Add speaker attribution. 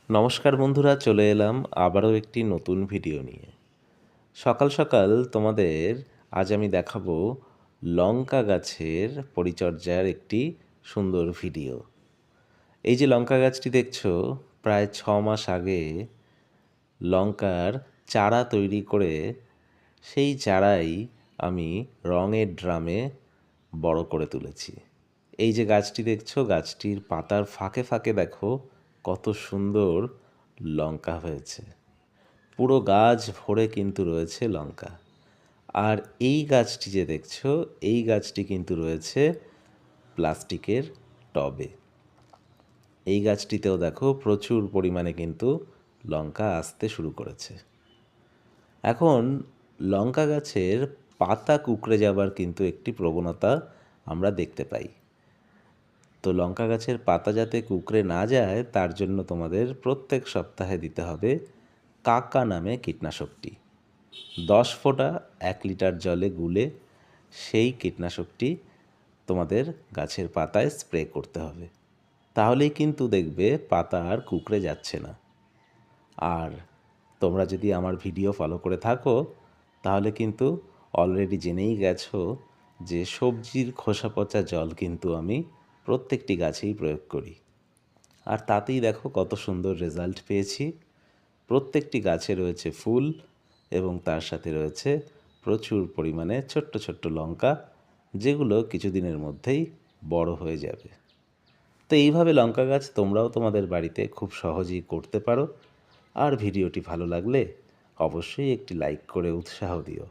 Speaker 1: নমস্কার বন্ধুরা, চলে এলাম আবারও একটি নতুন ভিডিও নিয়ে। সকাল সকাল তোমাদের আজ আমি দেখাবো লঙ্কা গাছের পরিচর্যার একটি সুন্দর ভিডিও। এই যে লঙ্কা গাছটি দেখছো, প্রায় 6 মাস আগে লঙ্কার চারা তৈরি করে সেই চারাই আমি রঙের ড্রামে বড় করে তুলেছি। এই যে গাছটি দেখছো, গাছটির পাতার ফাঁকে ফাঁকে দেখো কত সুন্দর লঙ্কা হয়েছে। পুরো গাছ ভরে কিন্তু রয়েছে লঙ্কা। আর এই গাছটি যে দেখছো, এই গাছটি কিন্তু রয়েছে প্লাস্টিকের টবে। এই গাছটিতেও দেখো প্রচুর পরিমাণে কিন্তু লঙ্কা আসতে শুরু করেছে। এখন লঙ্কা গাছের পাতা কুঁকড়ে যাবার কিন্তু একটি প্রবণতা আমরা দেখতে পাই। তো লঙ্কা গাছের পাতা যাতে কুঁকড়ে না যায় তার জন্য তোমাদের প্রত্যেক সপ্তাহে দিতে হবে কাকা নামে কীটনাশকটি। 10 ফোঁটা 1 লিটার জলে গুলে সেই কীটনাশকটি তোমাদের গাছের পাতায় স্প্রে করতে হবে। তাহলেই কিন্তু দেখবে পাতা আর কুঁকড়ে যাচ্ছে না। আর তোমরা যদি আমার ভিডিও ফলো করে থাকো তাহলে কিন্তু অলরেডি জেনেই গেছো যে সবজির খোসা পচা জল কিন্তু আমি প্রত্যেকটি গাছেই প্রয়োগ করি। আর তাতেই দেখো কত সুন্দর রেজাল্ট পেয়েছি। প্রত্যেকটি গাছে রয়েছে ফুল এবং তার সাথে রয়েছে প্রচুর পরিমাণে ছোট্ট ছোট্ট লঙ্কা, যেগুলো কিছুদিনের মধ্যেই বড় হয়ে যাবে। তো এইভাবে লঙ্কা গাছ তোমরাও তোমাদের বাড়িতে খুব সহজেই করতে পারো। আর ভিডিওটি ভালো লাগলে অবশ্যই একটি লাইক করে উৎসাহ দিও।